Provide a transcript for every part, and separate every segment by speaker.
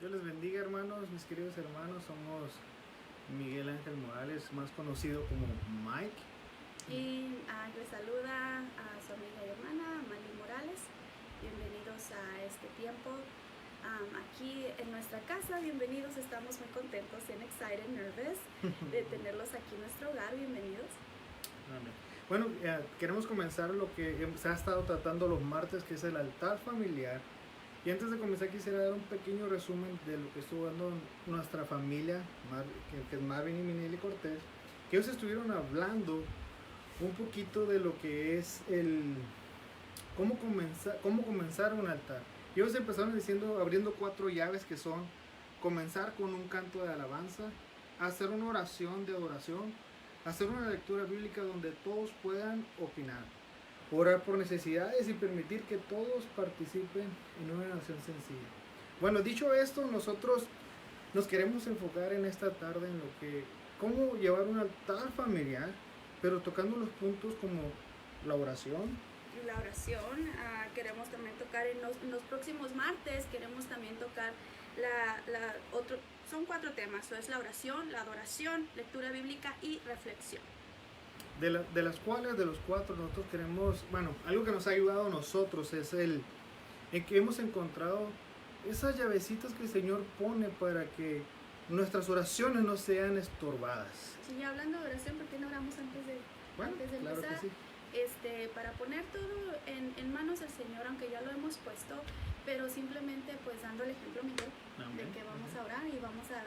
Speaker 1: Dios les bendiga, hermanos, mis queridos hermanos. Somos Miguel Ángel Morales, más conocido como Mike.
Speaker 2: Y les saluda a su amiga y hermana Mali Morales. Bienvenidos a este tiempo aquí en nuestra casa. Bienvenidos, estamos muy contentos, excited, nervous de tenerlos aquí en nuestro hogar. Bienvenidos.
Speaker 1: Amén. Bueno, queremos comenzar lo que se ha estado tratando los martes, que es el altar familiar. Y antes de comenzar quisiera dar un pequeño resumen de lo que estuvo dando nuestra familia, que es Marvin y Minelli Cortés, que ellos estuvieron hablando un poquito de lo que es cómo comenzar un altar. Y ellos empezaron abriendo 4 llaves, que son comenzar con un canto de alabanza, hacer una oración de adoración, hacer una lectura bíblica donde todos puedan opinar, orar por necesidades y permitir que todos participen en una oración sencilla. Bueno, dicho esto, nosotros nos queremos enfocar en esta tarde en cómo llevar un altar familiar, pero tocando los puntos como la oración.
Speaker 2: Queremos también tocar en los próximos martes, queremos también tocar son 4 temas, es la oración, la adoración, lectura bíblica y reflexión.
Speaker 1: De los 4 nosotros queremos, algo que nos ha ayudado a nosotros es en que hemos encontrado esas llavecitas que el Señor pone para que nuestras oraciones no sean estorbadas.
Speaker 2: Sí, hablando de oración, ¿por qué no oramos antes de
Speaker 1: claro
Speaker 2: empezar?
Speaker 1: Que sí.
Speaker 2: Para poner todo en manos del Señor, aunque ya lo hemos puesto, pero simplemente pues dando el ejemplo, Miguel, de que vamos a orar y vamos a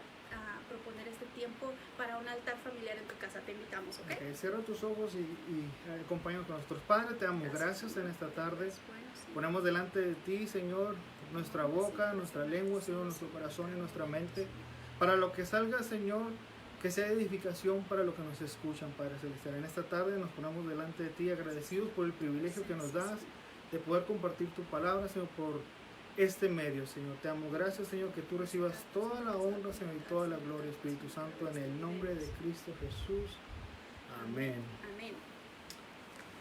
Speaker 2: proponer este tiempo para un altar familiar en tu casa. Te invitamos, ¿ok?
Speaker 1: Cierra tus ojos y acompáñanos con nuestros padres. Te damos gracias en esta tarde.
Speaker 2: Bueno, sí.
Speaker 1: Ponemos delante de ti, Señor, nuestra boca, nuestra lengua, Señor, nuestro corazón y nuestra mente. Para lo que salga, Señor, que sea edificación para los que nos escuchan, Padre Celestial. En esta tarde nos ponemos delante de ti agradecidos por el privilegio que nos das de poder compartir tu palabra, Señor, por este medio, Señor. Te amo. Gracias, Señor, que tú recibas toda la honra, Señor, y toda la gloria, Espíritu Santo, en el nombre de Cristo Jesús. Amén.
Speaker 2: Amén.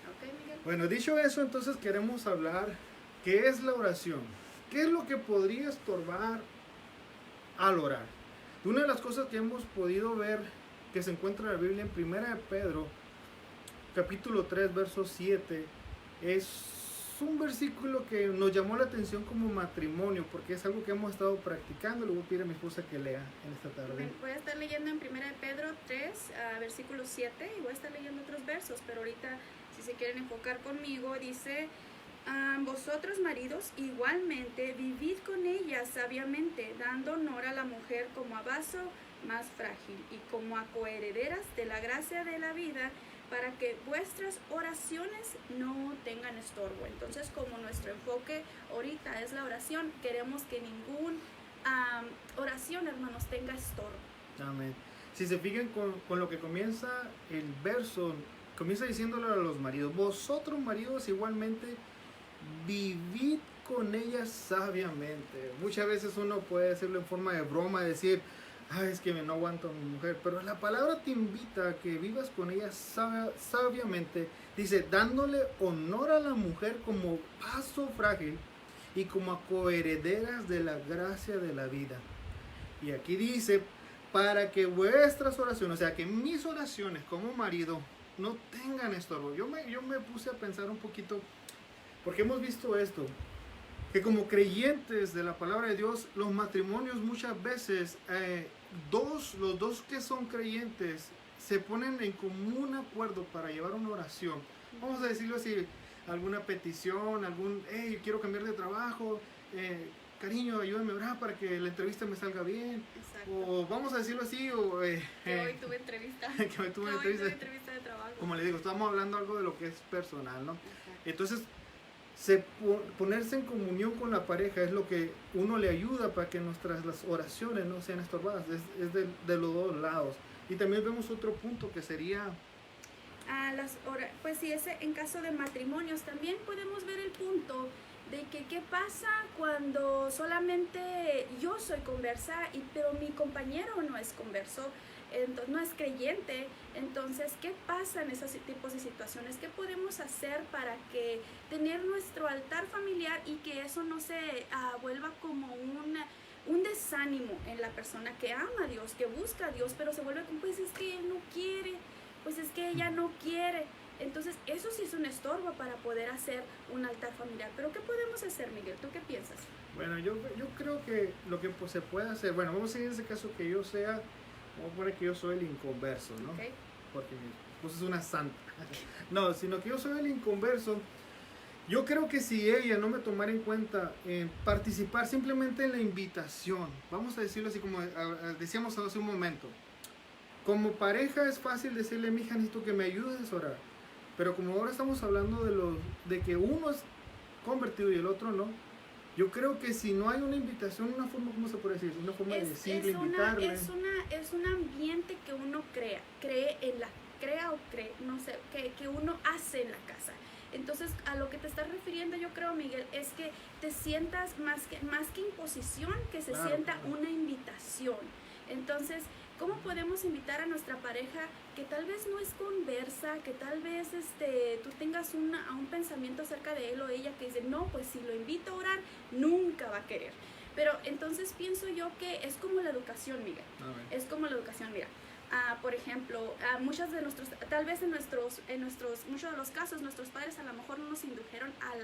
Speaker 2: Ok, Miguel.
Speaker 1: Bueno, dicho eso, entonces queremos hablar qué es la oración. ¿Qué es lo que podría estorbar al orar? Una de las cosas que hemos podido ver que se encuentra en la Biblia en 1 de Pedro, capítulo 3, verso 7, es un versículo que nos llamó la atención como matrimonio, porque es algo que hemos estado practicando. Le voy a pedir a mi esposa que lea en esta tarde.
Speaker 2: Voy a estar leyendo en 1 de Pedro 3, versículo 7, y voy a estar leyendo otros versos, pero ahorita, si se quieren enfocar conmigo, dice: vosotros, maridos, igualmente vivid con ella sabiamente, dando honor a la mujer como a vaso más frágil y como a coherederas de la gracia de la vida, para que vuestras oraciones no tengan estorbo. Entonces, como nuestro enfoque ahorita es la oración, queremos que ninguna oración, hermanos, tenga estorbo.
Speaker 1: Amén. Si se fijan con lo que comienza el verso, comienza diciéndole a los maridos: vosotros, maridos, igualmente vivid con ella sabiamente. Muchas veces uno puede decirlo en forma de broma, decir: es que no aguanto a mi mujer, pero la palabra te invita a que vivas con ella sabiamente. Dice: dándole honor a la mujer como vaso frágil y como a coherederas de la gracia de la vida. Y aquí dice: para que vuestras oraciones, o sea, que mis oraciones como marido no tengan estorbo. Yo me puse a pensar un poquito, porque hemos visto esto, que como creyentes de la palabra de Dios, los matrimonios muchas veces, los dos que son creyentes, se ponen en común acuerdo para llevar una oración. Vamos a decirlo así, alguna petición, yo quiero cambiar de trabajo, cariño, ayúdame a orar para que la entrevista me salga bien.
Speaker 2: Exacto.
Speaker 1: O vamos a decirlo así,
Speaker 2: que hoy tuve entrevista.
Speaker 1: que hoy tuve
Speaker 2: entrevista de trabajo.
Speaker 1: Como le digo, estamos hablando algo de lo que es personal, ¿no?
Speaker 2: Exacto.
Speaker 1: Entonces, ponerse en comunión con la pareja es lo que uno le ayuda para que las oraciones no sean estorbadas. Es de los dos lados. Y también vemos otro punto que sería...
Speaker 2: Pues sí, en caso de matrimonios también podemos ver el punto de que qué pasa cuando solamente yo soy conversa, pero mi compañero no es converso, entonces no es creyente. Entonces, ¿qué pasa en esos tipos de situaciones? ¿Qué podemos hacer para que tener nuestro altar familiar y que eso no se vuelva como un desánimo en la persona que ama a Dios, que busca a Dios, pero se vuelve como, pues es que él no quiere, pues es que ella no quiere. Entonces, eso sí es un estorbo para poder hacer un altar familiar. Pero, ¿qué podemos hacer, Miguel? ¿Tú qué piensas?
Speaker 1: Bueno, yo creo que lo que pues, se puede hacer, bueno, vamos a seguir en ese caso que yo sea, vamos a poner que yo soy el inconverso, ¿no?
Speaker 2: Okay.
Speaker 1: Porque mi esposa es una santa. No, sino que yo soy el inconverso. Yo creo que si ella no me tomara en cuenta en participar simplemente en la invitación, vamos a decirlo así como decíamos hace un momento, como pareja es fácil decirle, mija, necesito que me ayudes a orar, pero como ahora estamos hablando de que uno es convertido y el otro no, yo creo que si no hay una invitación, una forma, ¿cómo se puede decir? Una forma de decirle, invitarle.
Speaker 2: Es un ambiente que uno no sé, que uno hace en la casa. Entonces, a lo que te estás refiriendo, yo creo, Miguel, es que te sientas más que imposición, que se sienta una invitación. Entonces, ¿cómo podemos invitar a nuestra pareja que tal vez no es conversa, que tal vez tú tengas un pensamiento acerca de él o ella que dice, no, pues si lo invito a orar, nunca va a querer? Pero entonces pienso yo que es como la educación, Miguel. Es como la educación, mira. Por ejemplo, muchos de muchos de los casos, nuestros padres a lo mejor no nos indujeron a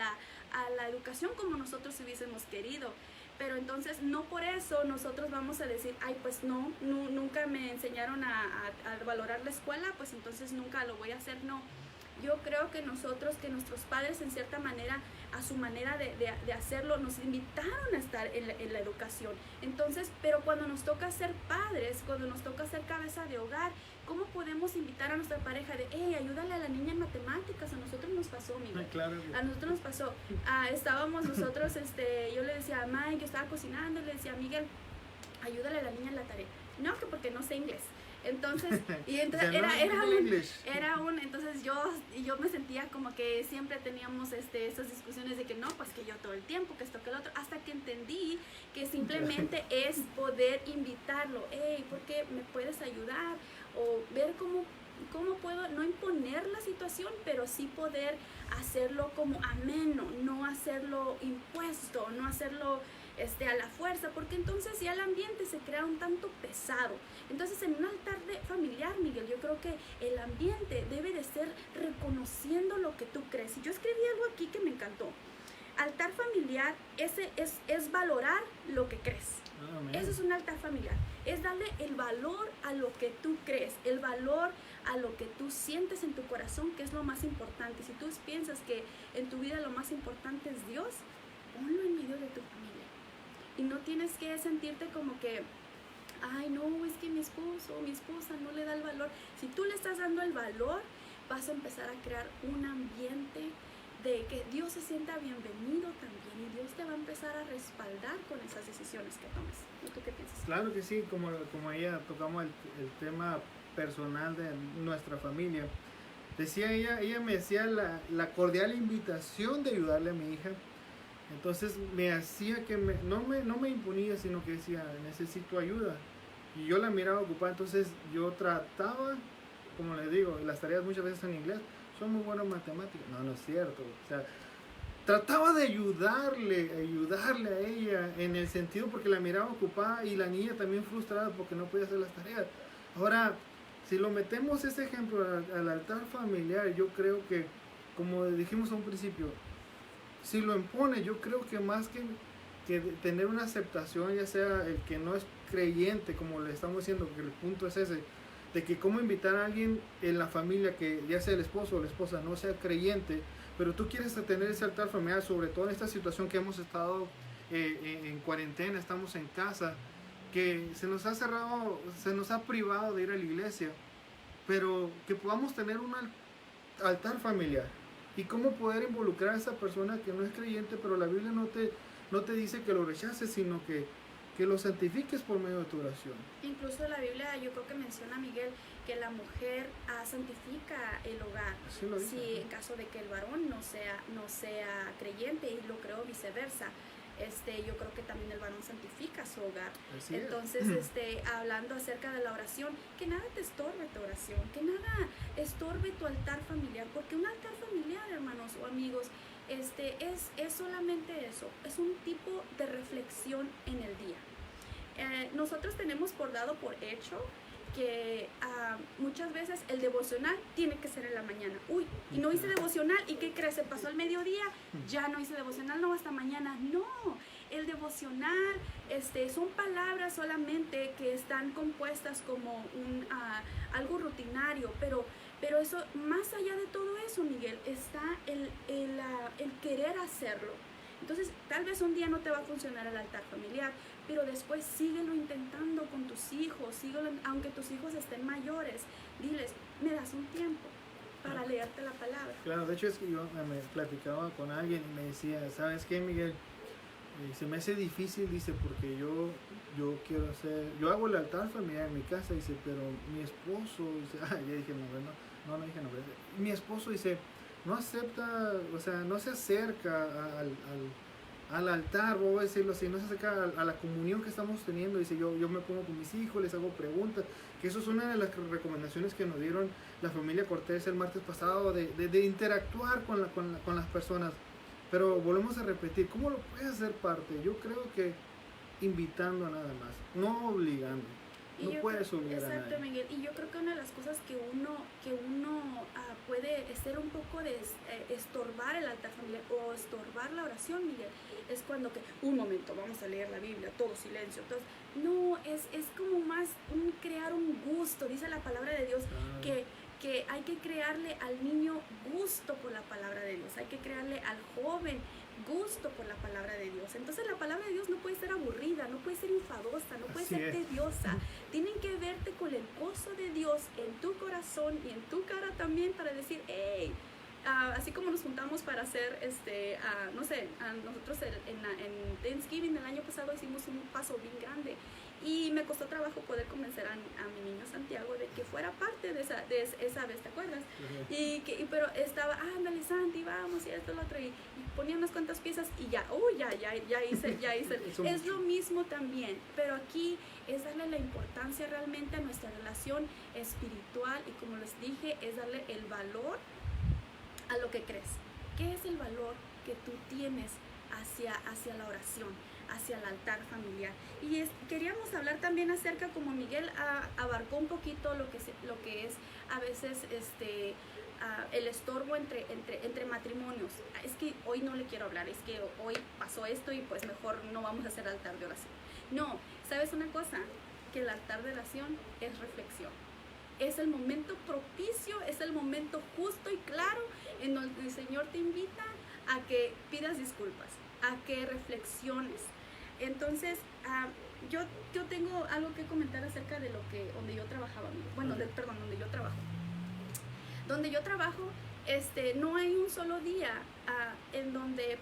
Speaker 2: la educación como nosotros hubiésemos querido. Pero entonces no por eso nosotros vamos a decir, ay, pues no, nunca me enseñaron a valorar la escuela, pues entonces nunca lo voy a hacer. No, yo creo que nuestros padres en cierta manera, a su manera de hacerlo, nos invitaron a estar en la educación. Entonces, pero cuando nos toca ser padres, cuando nos toca ser cabeza de hogar, ¿cómo podemos invitar a nuestra pareja de, hey, ayúdale a la niña en matemáticas? A nosotros nos pasó, Miguel.
Speaker 1: Claro.
Speaker 2: A nosotros nos pasó. Estábamos nosotros, yo le decía a Mike, yo estaba cocinando, le decía a Miguel, ayúdale a la niña en la tarea. No, que porque no sé inglés. Entonces, entonces yo me sentía como que siempre teníamos esas discusiones de que no, pues que yo todo el tiempo, que esto, que el otro, hasta que entendí que simplemente es poder invitarlo, hey, ¿por qué me puedes ayudar? O ver cómo puedo no imponer la situación, pero sí poder hacerlo como ameno, no hacerlo impuesto, no hacerlo a la fuerza, porque entonces ya el ambiente se crea un tanto pesado. Entonces, en un altar familiar, Miguel, yo creo que el ambiente debe de ser reconociendo lo que tú crees. Y yo escribí algo aquí que me encantó. Altar familiar es valorar lo que crees. Eso es un altar familiar. Es darle el valor a lo que tú crees, el valor a lo que tú sientes en tu corazón, que es lo más importante. Si tú piensas que en tu vida lo más importante es Dios, ponlo en medio de tu familia. Y no tienes que sentirte como que, ay, no, es que mi esposo o mi esposa no le da el valor. Si tú le estás dando el valor, vas a empezar a crear un ambiente de que Dios se sienta bienvenido también, y Dios te va a empezar a respaldar con esas decisiones que tomes. ¿Y tú qué piensas?
Speaker 1: Claro que sí, como ella tocamos el tema personal de nuestra familia. Decía ella me hacía la cordial invitación de ayudarle a mi hija. Entonces me hacía que no me imponía, sino que decía, necesito ayuda. Y yo la miraba ocupada, entonces yo trataba, como les digo, las tareas muchas veces en inglés, son muy buenas en matemáticas. No es cierto. O sea, trataba de ayudarle a ella en el sentido porque la miraba ocupada y la niña también frustrada porque no podía hacer las tareas. Ahora, si lo metemos ese ejemplo al altar familiar, yo creo que, como dijimos a un principio, si lo impone, yo creo que más que tener una aceptación, ya sea el que no es creyente, como le estamos diciendo, que el punto es ese, de que cómo invitar a alguien en la familia, que ya sea el esposo o la esposa no sea creyente, pero tú quieres tener ese altar familiar, sobre todo en esta situación que hemos estado en cuarentena, estamos en casa, que se nos ha cerrado, se nos ha privado de ir a la iglesia, pero que podamos tener un altar familiar. Y cómo poder involucrar a esa persona que no es creyente, pero la Biblia no te dice que lo rechaces, sino que lo santifiques por medio de tu oración.
Speaker 2: Incluso la Biblia, yo creo que menciona, Miguel, que la mujer santifica el hogar.
Speaker 1: Así lo dice.
Speaker 2: Si en caso de que el varón no sea creyente, y lo creo viceversa. Yo creo que también el varón santifica su hogar.
Speaker 1: Así
Speaker 2: entonces, hablando acerca de la oración, que nada te estorbe tu oración, que nada estorbe tu altar familiar, porque un altar familiar, hermanos o amigos, es solamente eso, es un tipo de reflexión en el día. nosotros tenemos por dado por hecho que muchas veces el devocional tiene que ser en la mañana. Uy, y no hice devocional, ¿y qué crees? Se pasó el mediodía, ya no hice devocional, no, hasta mañana. No, el devocional son palabras solamente que están compuestas como algo rutinario, pero eso, más allá de todo eso, Miguel, está el querer hacerlo. Entonces, tal vez un día no te va a funcionar el altar familiar, pero después síguelo intentando con tus hijos, aunque tus hijos estén mayores, diles, me das un tiempo para leerte la palabra.
Speaker 1: Claro, de hecho es que yo me platicaba con alguien y me decía, ¿sabes qué, Miguel? Se me hace difícil, dice, porque yo quiero yo hago el altar familiar en mi casa, dice, pero mi esposo, dice, ya dije nombre, no dije nombre, mi esposo, dice, no acepta, o sea, no se acerca al altar, voy a decirlo así, no se acerca a la comunión que estamos teniendo. Dice, yo me pongo con mis hijos, les hago preguntas, que eso es una de las recomendaciones que nos dieron la familia Cortés el martes pasado, de interactuar con las personas. Pero volvemos a repetir, ¿cómo lo puedes hacer parte? Yo creo que invitando nada más, no obligando. No puedes obligar a nadie.
Speaker 2: Exacto, Miguel. Y yo creo que una de las cosas que uno puede ser un poco de estorbar el altar familiar o estorbar la oración, Miguel, es cuando un momento, vamos a leer la Biblia, todo silencio, todo. No, es como más crear un gusto. Dice la palabra de Dios que hay que crearle al niño gusto por la palabra de Dios, hay que crearle al joven gusto por la palabra de Dios. Entonces la palabra de Dios no puede ser aburrida, no puede ser enfadosa, no puede ser tediosa. Tienen que verte con el gozo de Dios en tu corazón y en tu cara también, para decir, hey, así como nos juntamos para hacer, no sé, nosotros en Thanksgiving el año pasado hicimos un paso bien grande. Y me costó trabajo poder convencer a mi niño Santiago de que fuera parte de esa vez, ¿te acuerdas? Uh-huh. Pero estaba, ándale Santi, vamos, y esto, lo otro, y ponía unas cuantas piezas y ya hice. Es lo mismo también, pero aquí es darle la importancia realmente a nuestra relación espiritual, y como les dije, es darle el valor a lo que crees. ¿Qué es el valor que tú tienes hacia la oración, hacia el altar familiar? Y queríamos hablar también acerca, como Miguel abarcó un poquito lo que es a veces el estorbo entre matrimonios. Es que hoy no le quiero hablar, es que hoy pasó esto y pues mejor no vamos a hacer altar de oración. No, ¿sabes una cosa? Que el altar de oración es reflexión. Es el momento propicio, es el momento justo y claro en donde el Señor te invita a que pidas disculpas, a que reflexiones. Entonces, yo tengo algo que comentar acerca de donde yo trabajaba. Bueno, donde yo trabajo. Donde yo trabajo, no hay un solo día en donde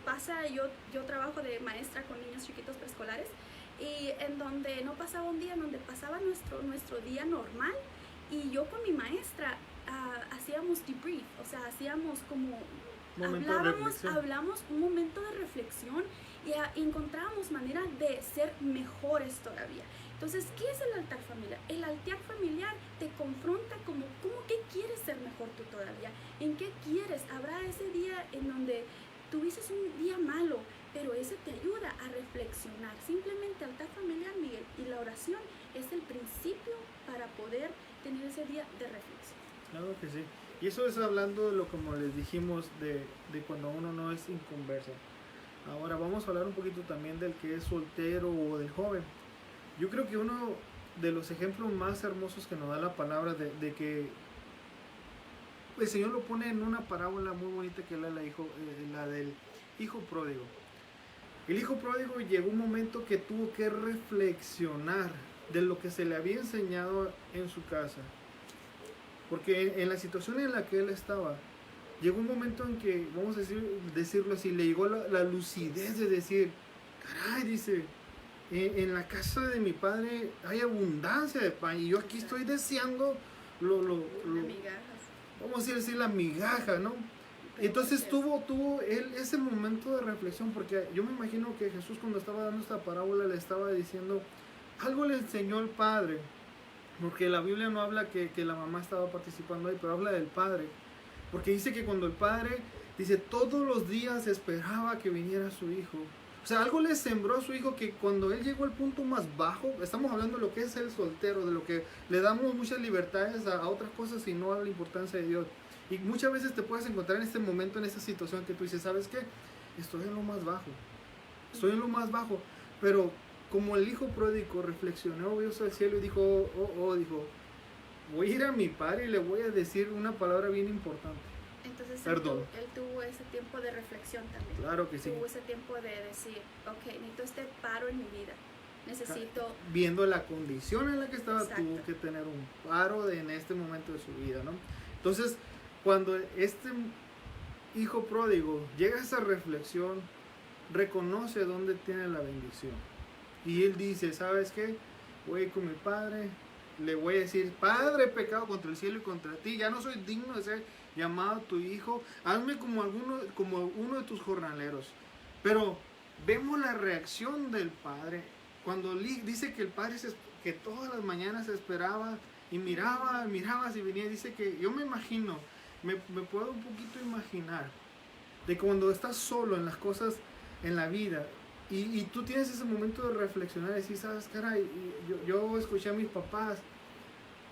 Speaker 2: yo trabajo de maestra con niños chiquitos preescolares, y en donde no pasaba un día en donde pasaba nuestro día normal, y yo con mi maestra hacíamos debrief, o sea, hacíamos como hablamos un momento de reflexión y encontrábamos manera de ser mejores todavía. Entonces, ¿qué es el altar familiar? El altar familiar te confronta como ¿qué quieres ser mejor tú todavía? ¿En qué quieres? Habrá ese día en donde tuviste un día malo, pero ese te ayuda a reflexionar. Simplemente altar familiar, Miguel, y la oración es el principio para poder tener ese día de reflexión.
Speaker 1: Claro que sí. Y eso es hablando de lo como les dijimos de cuando uno no es inconverso. Ahora vamos a hablar un poquito también del que es soltero o del joven. Yo creo que uno de los ejemplos más hermosos que nos da la palabra de que el Señor lo pone en una parábola muy bonita, que es la del hijo pródigo. El hijo pródigo llegó un momento que tuvo que reflexionar de lo que se le había enseñado en su casa. Porque en la situación en la que él estaba, llegó un momento en que, vamos a decirlo así, le llegó la lucidez de decir, caray, dice, en la casa de mi padre hay abundancia de pan y yo aquí estoy deseando vamos a decir la migaja, ¿no? Entonces tuvo él ese momento de reflexión, porque yo me imagino que Jesús, cuando estaba dando esta parábola, le estaba diciendo, algo le enseñó el Padre, porque la Biblia no habla que la mamá estaba participando ahí, pero habla del Padre, porque dice que cuando el Padre, dice, todos los días esperaba que viniera su hijo, O sea, algo le sembró a su hijo que cuando él llegó al punto más bajo, estamos hablando de lo que es el soltero, de lo que le damos muchas libertades a otras cosas y no a la importancia de Dios. Y muchas veces te puedes encontrar en este momento, en esta situación que tú dices, ¿sabes qué? Estoy en lo más bajo. Estoy en lo más bajo. Pero como el hijo pródigo reflexionó, vio al cielo y dijo, dijo, voy a ir a mi padre y le voy a decir una palabra bien importante.
Speaker 2: Entonces
Speaker 1: Perdón.
Speaker 2: Él tuvo ese tiempo de reflexión también.
Speaker 1: Claro que sí.
Speaker 2: Tuvo ese tiempo de decir, ok, necesito este paro en mi vida. Necesito...
Speaker 1: Viendo la condición en la que estaba,
Speaker 2: Exacto.
Speaker 1: tuvo que tener un paro en este momento de su vida, ¿no? Entonces, cuando este hijo pródigo llega a esa reflexión, reconoce dónde tiene la bendición. Y él dice, ¿sabes qué? Voy a ir con mi padre, le voy a decir, Padre, he pecado contra el cielo y contra ti, ya no soy digno de ser llamado tu hijo, hazme como uno de tus jornaleros. Pero vemos la reacción del padre, cuando dice que el padre que todas las mañanas esperaba y miraba si venía, dice que yo me imagino, me puedo un poquito imaginar, de cuando estás solo en las cosas en la vida, y tú tienes ese momento de reflexionar y decir, sabes, caray, yo escuché a mis papás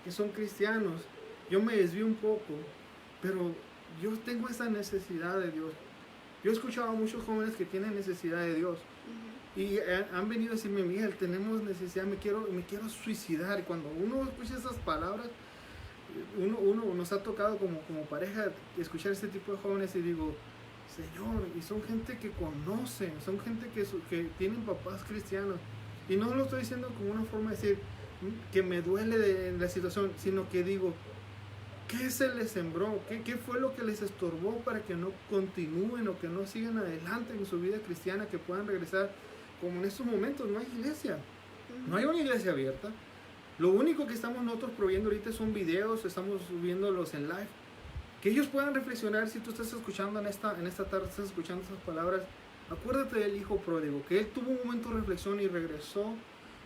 Speaker 1: que son cristianos, yo me desvío un poco, pero yo tengo esa necesidad de Dios. Yo he escuchado a muchos jóvenes que tienen necesidad de Dios y han venido a decirme, Miguel, tenemos necesidad, me quiero suicidar. Y cuando uno escucha esas palabras, uno nos ha tocado como pareja escuchar este tipo de jóvenes y digo, Señor, y son gente que conocen, son gente que tienen papás cristianos. Y no lo estoy diciendo como una forma de decir que me duele de la situación, sino que digo, ¿qué se les sembró? ¿Qué fue lo que les estorbó para que no continúen o que no sigan adelante en su vida cristiana, que puedan regresar? Como en estos momentos no hay iglesia, no hay una iglesia abierta. Lo único que estamos nosotros proveyendo ahorita son videos, estamos subiéndolos en live. Que ellos puedan reflexionar. Si tú estás escuchando en esta tarde, estás escuchando esas palabras, acuérdate del hijo pródigo, que él tuvo un momento de reflexión y regresó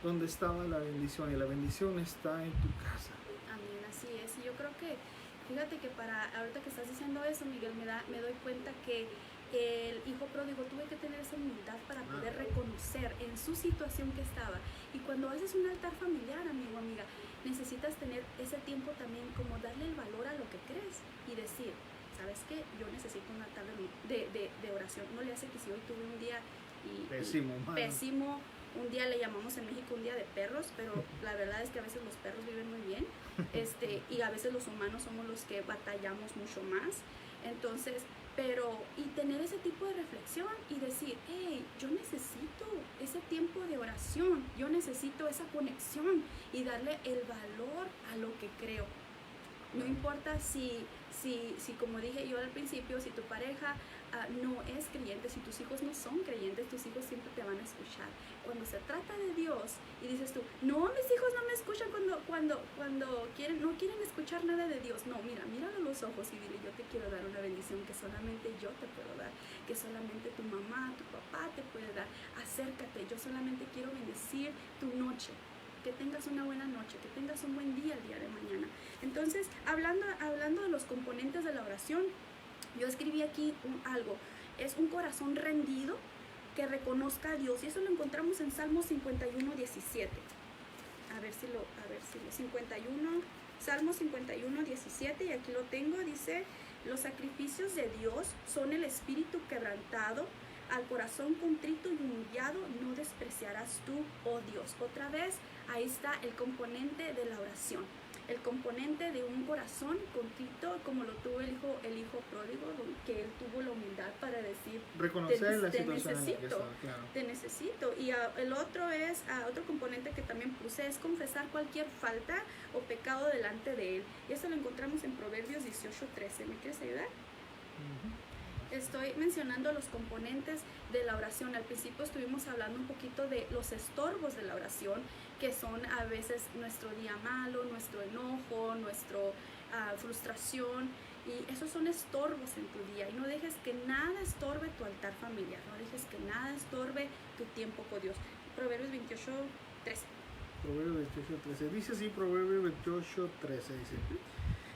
Speaker 1: donde estaba la bendición, y la bendición está en tu casa.
Speaker 2: Amén, así es. Y yo creo que, fíjate que ahorita que estás diciendo eso, Miguel, me doy cuenta que el hijo pródigo tuve que tener esa humildad para poder reconocer en su situación que estaba. Y cuando haces un altar familiar, amigo, amiga, necesitas tener ese tiempo también como darle el valor a lo que crees y decir, ¿sabes qué? Yo necesito un altar de oración. No le hace que si hoy tuve un día pésimo, un día le llamamos en México un día de perros, pero la verdad es que a veces los perros viven muy bien, y a veces los humanos somos los que batallamos mucho más. Entonces, y tener ese tipo de reflexión y decir, hey, yo necesito ese tiempo de oración, yo necesito esa conexión y darle el valor a lo que creo. No importa si como dije yo al principio, si tu pareja no es creyente, si tus hijos no son creyentes, tus hijos siempre te van a escuchar. Cuando se trata de Dios y dices tú, no, mis hijos no me escuchan cuando no quieren escuchar nada de Dios. No, míralo a los ojos y dile, yo te quiero dar una bendición que solamente yo te puedo dar, que solamente tu mamá, tu papá te puede dar. Acércate, yo solamente quiero bendecir tu noche. Que tengas una buena noche, que tengas un buen día el día de mañana. Entonces, hablando de los componentes de la oración, yo escribí aquí algo. Es un corazón rendido que reconozca a Dios. Y eso lo encontramos en Salmo 51, 17. Salmo 51, 17, y aquí lo tengo, dice, los sacrificios de Dios son el espíritu quebrantado, al corazón contrito y humillado no despreciarás tú, oh Dios. Otra vez, ahí está el componente de la oración, el componente de un corazón contrito, como lo tuvo el hijo pródigo, que él tuvo la humildad para decir,
Speaker 1: reconocer la situación en la que está, claro.
Speaker 2: Te necesito. Y el otro otro componente que también puse es confesar cualquier falta o pecado delante de él. Y eso lo encontramos en Proverbios 18:13. ¿Me quieres ayudar? Estoy mencionando los componentes de la oración. Al principio estuvimos hablando un poquito de los estorbos de la oración, que son a veces nuestro día malo, nuestro enojo, nuestra frustración, y esos son estorbos en tu día. Y no dejes que nada estorbe tu altar familiar, no dejes que nada estorbe tu tiempo con Dios. Proverbios 28:13.
Speaker 1: Proverbios 28:13. Dice así, Proverbios 28:13, dice,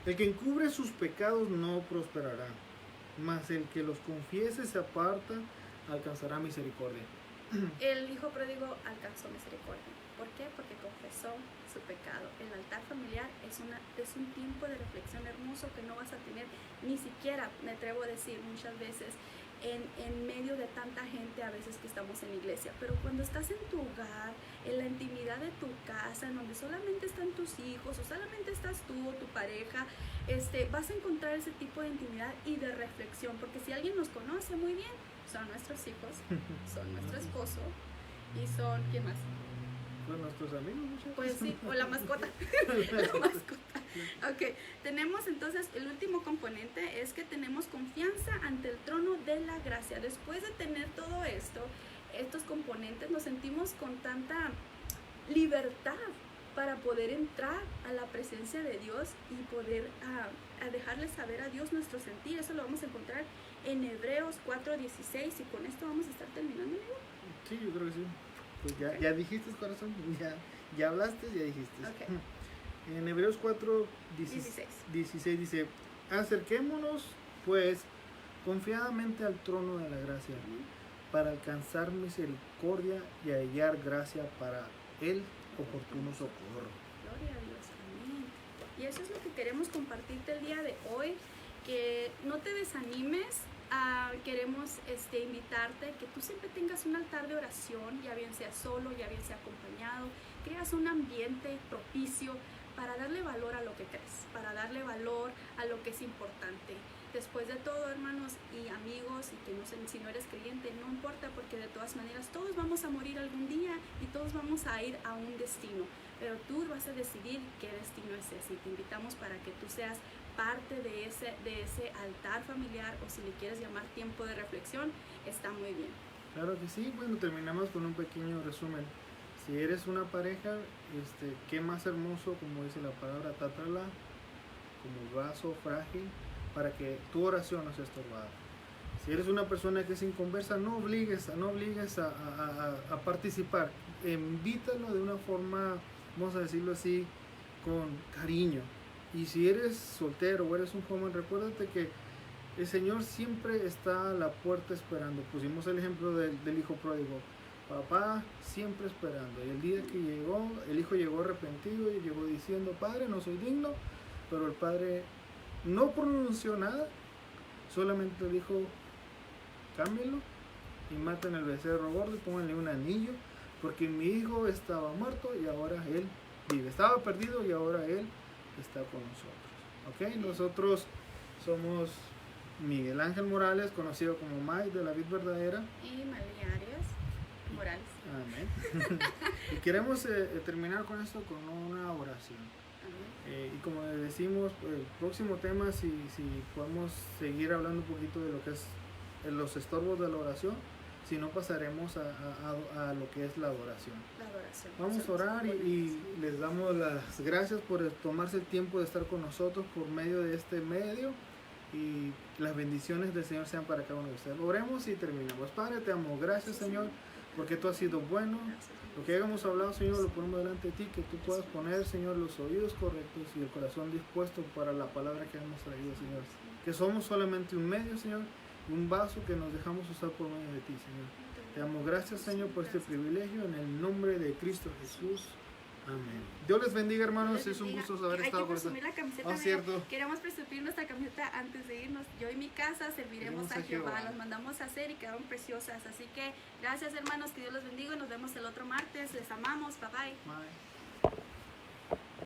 Speaker 1: el que encubre sus pecados no prosperará, mas el que los confiese se aparta alcanzará misericordia.
Speaker 2: El hijo pródigo alcanzó misericordia. ¿Por qué? Porque confesó su pecado. El altar familiar es un tiempo de reflexión hermoso que no vas a tener ni siquiera, me atrevo a decir muchas veces, en medio de tanta gente a veces que estamos en la iglesia. Pero cuando estás en tu hogar, en la intimidad de tu casa, en donde solamente están tus hijos o solamente estás tú o tu pareja, vas a encontrar ese tipo de intimidad y de reflexión. Porque si alguien nos conoce muy bien, son nuestros hijos, son nuestro esposo y son, ¿quién más?
Speaker 1: Son nuestros amigos, muchachos.
Speaker 2: Pues sí, o la mascota. La mascota. Ok, tenemos entonces el último componente, es que tenemos confianza ante el trono de la gracia. Después de tener todo esto, estos componentes, nos sentimos con tanta libertad para poder entrar a la presencia de Dios y poder a dejarle saber a Dios nuestro sentir. Eso lo vamos a encontrar en Hebreos 4:16, y con esto vamos a estar terminando, amigo.
Speaker 1: Sí, yo creo que sí. Pues ya dijiste, corazón, ya hablaste, ya dijiste.
Speaker 2: Okay.
Speaker 1: En Hebreos 4:16 dice: acerquémonos pues confiadamente al trono de la gracia, para alcanzar misericordia y hallar gracia para el oportuno socorro.
Speaker 2: Gloria a Dios, amén. Y eso es lo que queremos compartirte el día de hoy, que no te desanimes. Queremos invitarte que tú siempre tengas un altar de oración, ya bien sea solo, ya bien sea acompañado, creas un ambiente propicio para darle valor a lo que crees, para darle valor a lo que es importante. Después de todo, hermanos y amigos, y que no sé si no eres creyente, no importa, porque de todas maneras todos vamos a morir algún día y todos vamos a ir a un destino, pero tú vas a decidir qué destino es ese, y te invitamos para que tú seas parte de ese altar familiar, o si le quieres llamar tiempo de reflexión, está muy bien.
Speaker 1: Claro que sí. Bueno, terminamos con un pequeño resumen. Si eres una pareja, qué más hermoso, como dice la palabra, trátala como vaso frágil para que tu oración no sea estorbada. Si eres una persona que es inconversa, no obligues a participar. Invítalo de una forma, vamos a decirlo así, con cariño. Y si eres soltero o eres un joven, recuérdate que el Señor siempre está a la puerta esperando. Pusimos el ejemplo del hijo pródigo. Papá siempre esperando. Y el día que llegó, el hijo llegó arrepentido y llegó diciendo: Padre, no soy digno. Pero el padre no pronunció nada, solamente dijo: cámbialo y maten el becerro gordo y pónganle un anillo, porque mi hijo estaba muerto y ahora él vive. Estaba perdido y ahora él está con nosotros. ¿Ok? Nosotros somos Miguel Ángel Morales, conocido como Mike de la Vid Verdadera,
Speaker 2: y María Arias Morales.
Speaker 1: Amén. Y queremos terminar con esto con una oración. Y como decimos, el próximo tema, si podemos seguir hablando un poquito de lo que es los estorbos de la oración, si no pasaremos a lo que es la adoración. Vamos a orar y les damos las gracias por tomarse el tiempo de estar con nosotros por medio de este medio, y las bendiciones del Señor sean para cada uno de ustedes. Oremos y terminamos. Padre, te amo. Gracias, Señor, porque tú has sido bueno. Lo que hayamos hablado, Señor, lo ponemos delante de ti, que tú puedas poner, Señor, los oídos correctos y el corazón dispuesto para la palabra que hemos traído, Señor. Que somos solamente un medio, Señor, un vaso que nos dejamos usar por medio de ti, Señor. Te damos gracias, Señor, por este privilegio, en el nombre de Cristo Jesús. Amén. Dios les bendiga, hermanos. Es un gusto haber estado con ustedes.
Speaker 2: La camiseta,
Speaker 1: cierto.
Speaker 2: Queremos presumir nuestra camiseta antes de irnos. Yo y mi casa serviremos a Jehová. Las mandamos a hacer y quedaron preciosas. Así que gracias, hermanos. Que Dios los bendiga. Nos vemos el otro martes. Les amamos. Bye bye.
Speaker 1: Bye.